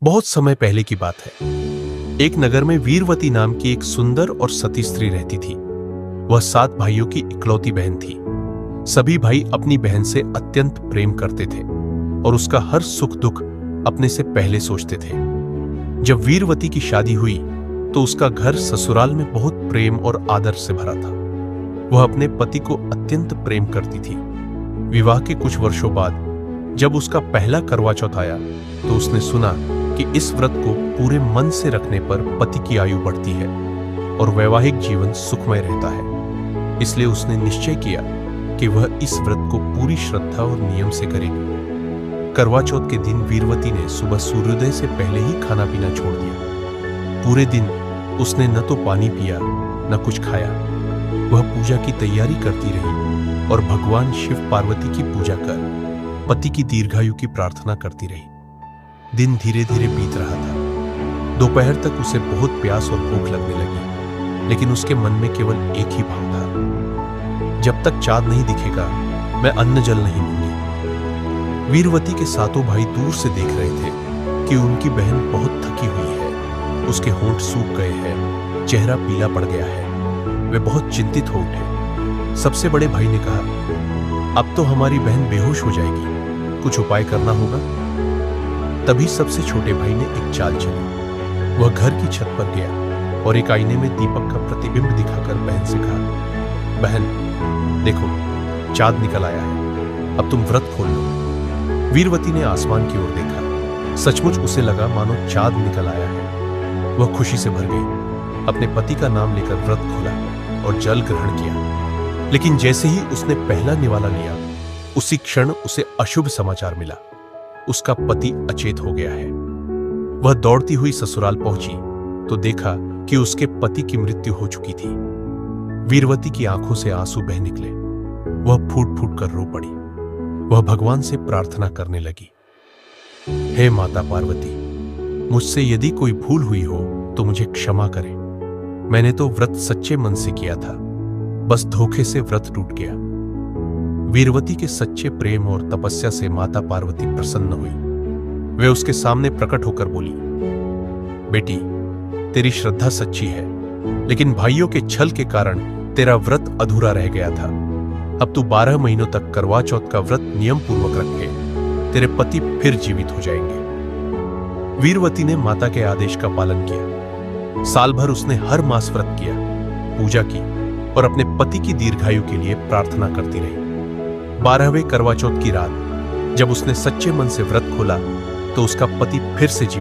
बहुत समय पहले की बात है। एक नगर में वीरवती नाम की एक सुंदर और सती स्त्री रहती थी। वह 7 भाइयों की इकलौती बहन थी। सभी भाई अपनी बहन से अत्यंत प्रेम करते थे और उसका हर सुख दुख अपने से पहले सोचते थे। जब वीरवती की शादी हुई तो उसका घर ससुराल में बहुत प्रेम और आदर से भरा था। वह अपने पति को अत्यंत प्रेम करती थी। विवाह के कुछ वर्षों बाद जब उसका पहला करवा चौथ आया तो उसने सुना कि इस व्रत को पूरे मन से रखने पर पति की आयु बढ़ती है और वैवाहिक जीवन सुखमय रहता है। इसलिए उसने निश्चय किया कि वह इस व्रत को पूरी श्रद्धा और नियम से करेगी। करवा चौथ के दिन वीरवती ने सुबह सूर्योदय से पहले ही खाना पीना छोड़ दिया। पूरे दिन उसने न तो पानी पिया न कुछ खाया। वह पूजा की तैयारी करती रही और भगवान शिव पार्वती की पूजा कर पति की दीर्घायु की प्रार्थना करती रही। दिन धीरे धीरे बीत रहा था। दोपहर तक उसे बहुत प्यास और भूख लगने लगी, लेकिन उसके मन में केवल एक ही भाव था, जब तक चाँद नहीं दिखेगा मैं अन्न जल नहीं लूंगी। वीरवती के 7 भाई दूर से देख रहे थे कि उनकी बहन बहुत थकी हुई है। उसके होंठ सूख गए हैं, चेहरा पीला पड़ गया है। वे बहुत चिंतित हो उठे। सबसे बड़े भाई ने कहा, अब तो हमारी बहन बेहोश हो जाएगी, कुछ उपाय करना होगा। तभी सबसे छोटे भाई ने एक चाल चली। वह घर की छत पर गया और एक आईने में दीपक का प्रतिबिंब दिखाकर बहन से कहा, बहन देखो, चाँद निकल आया है, अब तुम व्रत खोल लो। वीरवती ने आसमान की ओर देखा। सचमुच उसे लगा मानो चाँद निकल आया है। वह खुशी से भर गई। अपने पति का नाम लेकर व्रत खोला और जल ग्रहण किया। लेकिन जैसे ही उसने पहला निवाला लिया, उसी क्षण उसे अशुभ समाचार मिला। उसका पति अचेत हो गया है। वह दौड़ती हुई ससुराल पहुंची तो देखा कि उसके पति की मृत्यु हो चुकी थी। वीरवती की आंखों से आंसू बह निकले। वह फूट फूट कर रो पड़ी। वह भगवान से प्रार्थना करने लगी, हे माता पार्वती, मुझसे यदि कोई भूल हुई हो तो मुझे क्षमा करें। मैंने तो व्रत सच्चे मन से किया था, बस धोखे से व्रत टूट गया। वीरवती के सच्चे प्रेम और तपस्या से माता पार्वती प्रसन्न हुई। वे उसके सामने प्रकट होकर बोली, बेटी, तेरी श्रद्धा सच्ची है, लेकिन भाइयों के छल के कारण तेरा व्रत अधूरा रह गया था। अब तू 12 महीनों तक करवा चौथ का व्रत नियम पूर्वक रखे, तेरे पति फिर जीवित हो जाएंगे। वीरवती ने माता के आदेश का पालन किया। साल भर उसने हर मास व्रत किया, पूजा की और अपने पति की दीर्घायु के लिए प्रार्थना करती रही। 12वें करवा चौथ की रात जब उसने सच्चे मन से व्रत खोला तो उसका पति फिर से